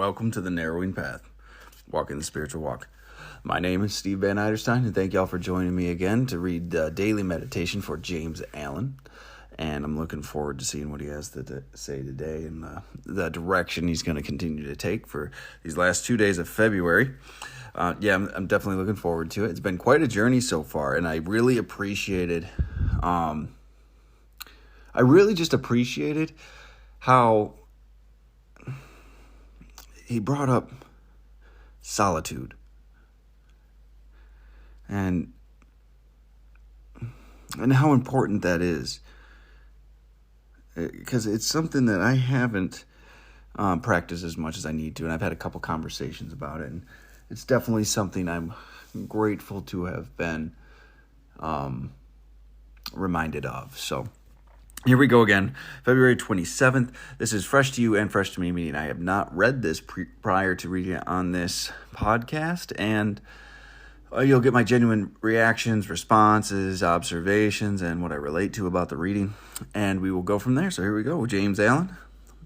welcome to the Narrowing Path, walking the spiritual walk. My name is Steve Van Eiderstein, and thank y'all for joining me again to read Daily Meditation for James Allen. And I'm looking forward to seeing what he has to say today and the direction he's going to continue to take for these last 2 days of February. I'm definitely looking forward to it. It's been quite a journey so far, and I really appreciated, how he brought up solitude and how important that is, because it's something that I haven't practiced as much as I need to, and I've had a couple conversations about it, and it's definitely something I'm grateful to have been reminded of. So here we go again, February 27th. This is fresh to you and fresh to me, meaning I have not read this prior to reading it on this podcast, and you'll get my genuine reactions, responses, observations, and what I relate to about the reading, and we will go from there. So here we go, James Allen,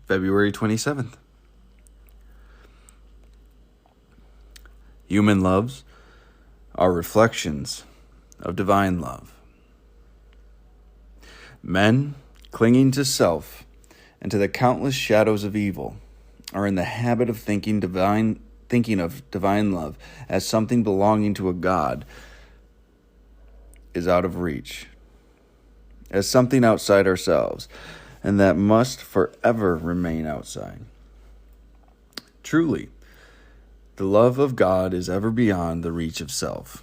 February 27th. Human loves are reflections of divine love. Men, clinging to self and to the countless shadows of evil, are in the habit of thinking of divine love as something belonging to a God is out of reach, as something outside ourselves, and that must forever remain outside. Truly, the love of God is ever beyond the reach of self.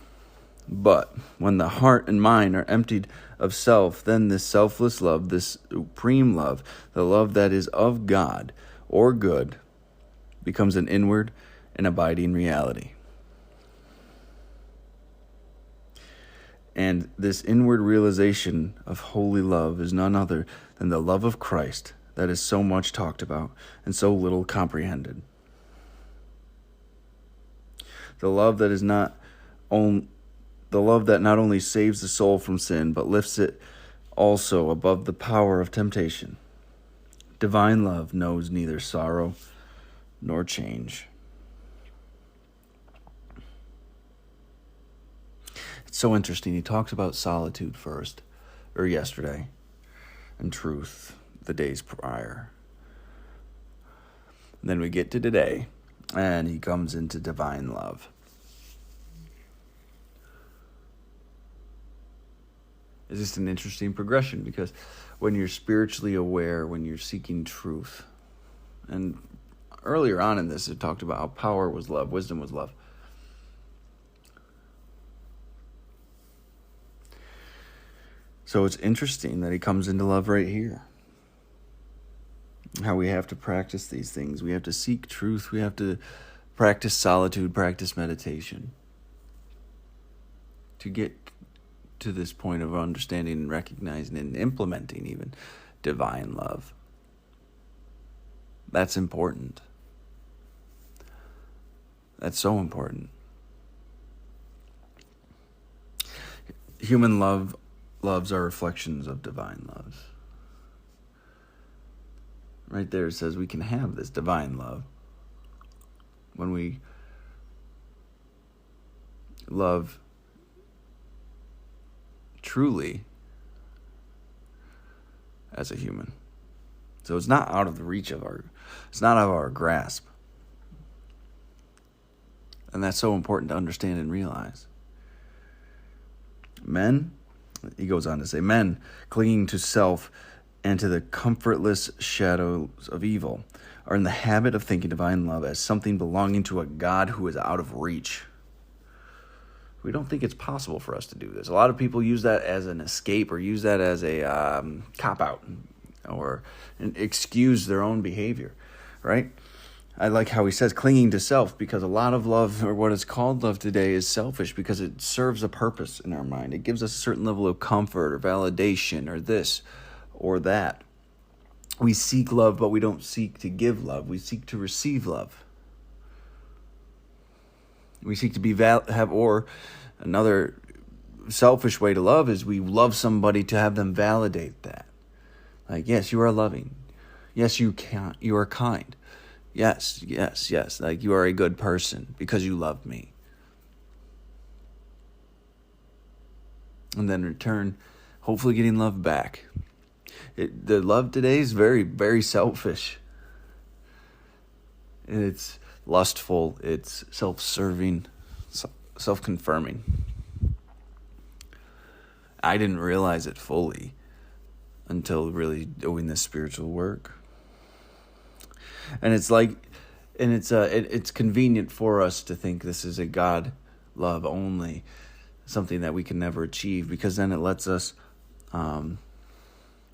But when the heart and mind are emptied of self, then this selfless love, this supreme love, the love that is of God or good, becomes an inward and abiding reality. And this inward realization of holy love is none other than the love of Christ that is so much talked about and so little comprehended. The love that not only saves the soul from sin, but lifts it also above the power of temptation. Divine love knows neither sorrow nor change. It's so interesting. He talks about solitude yesterday, and truth the days prior. And then we get to today, and he comes into divine love. It's just an interesting progression, because when you're spiritually aware, when you're seeking truth, and earlier on in this, it talked about how power was love, wisdom was love. So it's interesting that he comes into love right here. How we have to practice these things. We have to seek truth. We have to practice solitude, practice meditation to get to this point of understanding and recognizing and implementing even divine love. That's important. That's so important. Human loves are reflections of divine loves. Right there it says we can have this divine love when we love truly as a human. So it's not out of the reach of it's not out of our grasp. And that's so important to understand and realize. Men, he goes on to say, men clinging to self and to the comfortless shadows of evil are in the habit of thinking divine love as something belonging to a God who is out of reach. We don't think it's possible for us to do this. A lot of people use that as an escape, or use that as a cop-out, or an excuse their own behavior, right? I like how he says clinging to self, because a lot of love, or what is called love today, is selfish because it serves a purpose in our mind. It gives us a certain level of comfort or validation or this or that. We seek love, but we don't seek to give love. We seek to receive love. We seek to be or another selfish way to love is we love somebody to have them validate that. Like, yes, you are loving. Yes, you are kind. Yes, yes, yes. Like, you are a good person because you love me. And then in return, hopefully getting love back. The love today is very, very selfish. It's lustful. It's self-serving, self-confirming. I didn't realize it fully until really doing this spiritual work. And it's it's convenient for us to think this is a God love only, something that we can never achieve, because then it lets us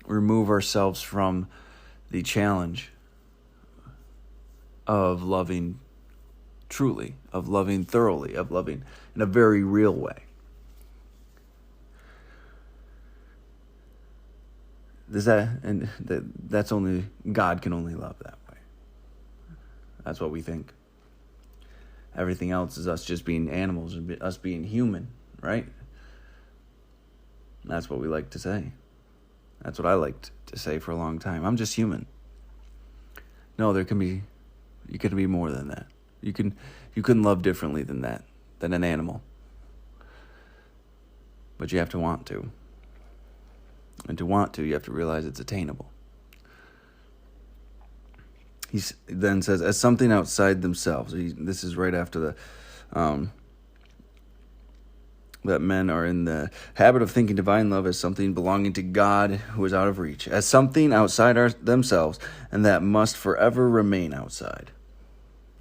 remove ourselves from the challenge of loving truly, of loving thoroughly, of loving in a very real way. That's only God can only love that way. That's what we think. Everything else is us just being animals, us being human, right? That's what we like to say. That's what I liked to say for a long time. I'm just human. No, you can be more than that. You can love differently than that, than an animal. But you have to want to. And to want to, you have to realize it's attainable. He then says, as something outside themselves. This is right after that men are in the habit of thinking divine love as something belonging to God who is out of reach, as something outside themselves, and that must forever remain outside.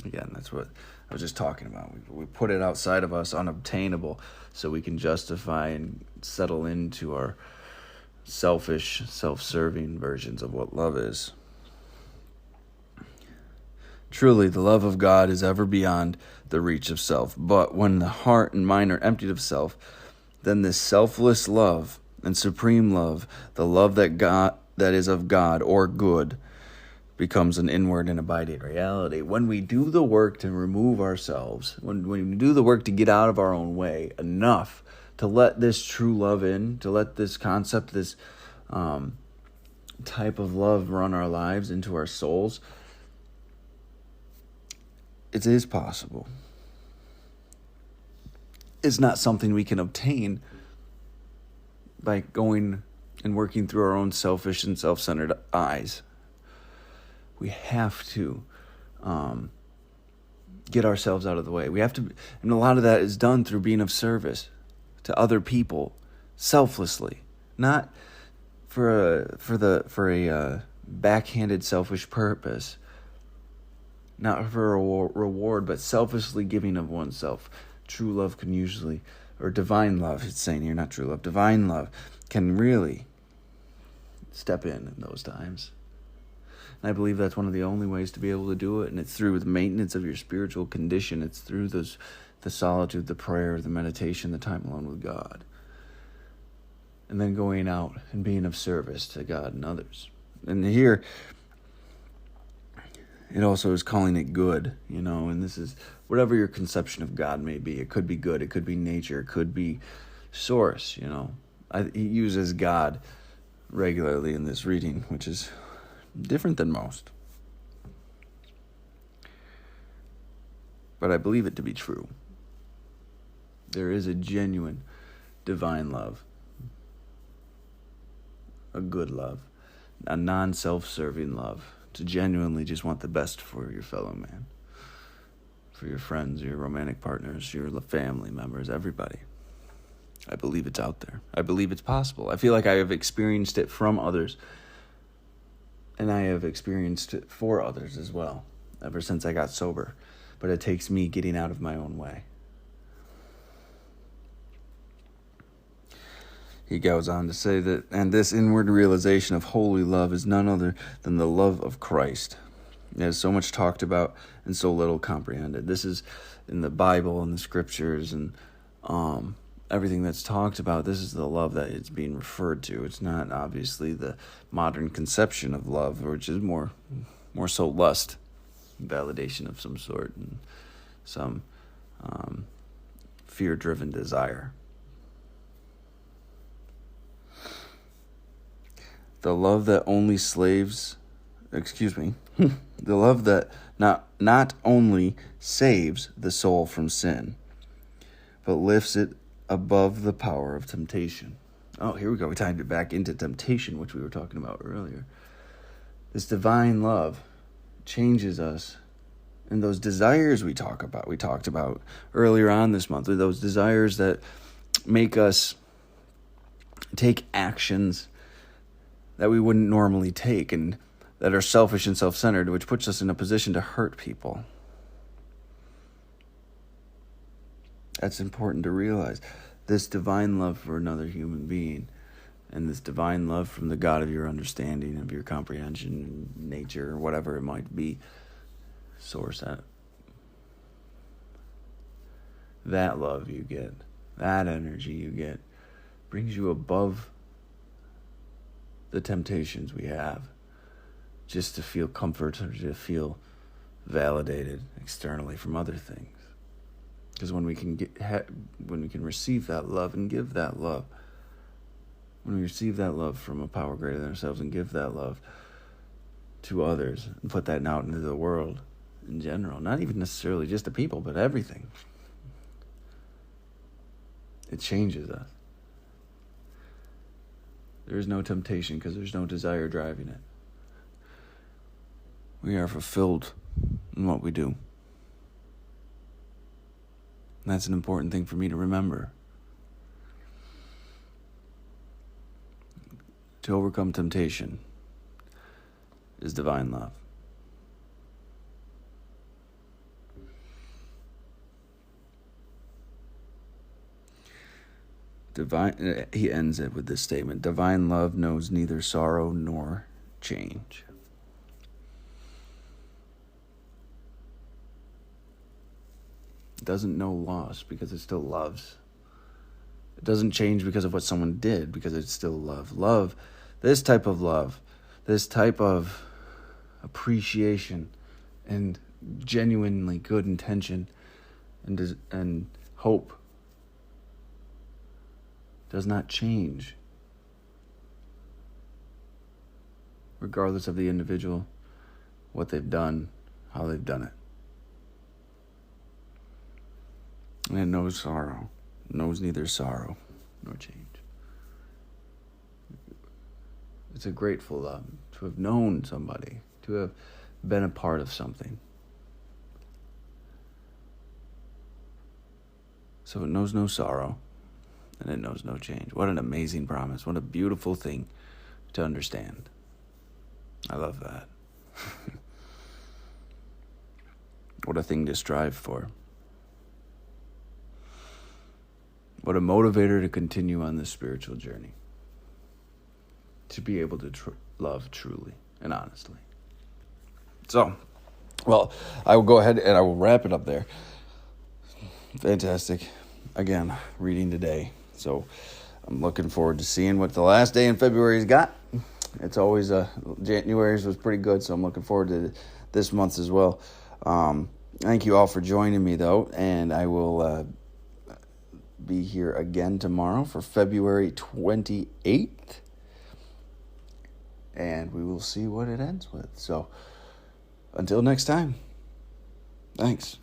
Again, that's what I was just talking about. We put it outside of us, unobtainable, so we can justify and settle into our selfish, self-serving versions of what love is. Truly, the love of God is ever beyond the reach of self. But when the heart and mind are emptied of self, then this selfless love and supreme love, the love that is of God or good, becomes an inward and abiding reality. When we do the work to remove ourselves, when we do the work to get out of our own way enough to let this true love in, to let this concept, this type of love run our lives into our souls, it is possible. It's not something we can obtain by going and working through our own selfish and self-centered eyes. We have to get ourselves out of the way. We have to, and a lot of that is done through being of service to other people, selflessly, not for a backhanded selfish purpose, not for a reward, but selflessly giving of oneself. True love can usually, or divine love, it's saying here, not true love, divine love can really step in those times. And I believe that's one of the only ways to be able to do it, and it's through the maintenance of your spiritual condition. It's through the solitude, the prayer, the meditation, the time alone with God. And then going out and being of service to God and others. And here, it also is calling it good, and this is whatever your conception of God may be. It could be good, it could be nature, it could be source, He uses God regularly in this reading, which is different than most. But I believe it to be true. There is a genuine divine love, a good love, a non-self-serving love, to genuinely just want the best for your fellow man, for your friends, your romantic partners, your family members, everybody. I believe it's out there. I believe it's possible. I feel like I have experienced it from others, and I have experienced it for others as well, ever since I got sober. But it takes me getting out of my own way. He goes on to say that, and this inward realization of holy love is none other than the love of Christ. It is so much talked about and so little comprehended. This is in the Bible and the scriptures and everything that's talked about. This is the love that it's being referred to. It's not obviously the modern conception of love, which is more so lust, validation of some sort, and some fear-driven desire. The love that only slaves the love that not only saves the soul from sin, but lifts it above the power of temptation. Oh, here we go. We tied it back into temptation, which we were talking about earlier. This divine love changes us. And those desires we talked about earlier on this month, are those desires that make us take actions that we wouldn't normally take and that are selfish and self-centered, which puts us in a position to hurt people. That's important to realize. This divine love for another human being and this divine love from the God of your understanding, of your comprehension, nature, whatever it might be, source that love you get, that energy you get, brings you above the temptations we have just to feel comfort or to feel validated externally from other things. Because when we can receive that love and give that love, when we receive that love from a power greater than ourselves and give that love to others and put that out into the world in general, not even necessarily just the people, but everything, it changes us. There is no temptation because there's no desire driving it. We are fulfilled in what we do. And that's an important thing for me to remember. To overcome temptation is divine love. He ends it with this statement: divine love knows neither sorrow nor change. It doesn't know loss because it still loves. It doesn't change because of what someone did, because it's still love. Love, this type of love, this type of appreciation and genuinely good intention and hope does not change, regardless of the individual, what they've done, how they've done it. And it knows sorrow, knows neither sorrow nor change. It's a grateful love to have known somebody, to have been a part of something. So it knows no sorrow, and it knows no change. What an amazing promise. What a beautiful thing to understand. I love that. What a thing to strive for. What a motivator to continue on this spiritual journey. To be able to love truly and honestly. So, well, I will go ahead and I will wrap it up there. Fantastic. Again, reading today. So I'm looking forward to seeing what the last day in February's got. It's always, January's was pretty good, so I'm looking forward to this month's as well. Thank you all for joining me, though, and I will be here again tomorrow for February 28th, and we will see what it ends with. So until next time, thanks.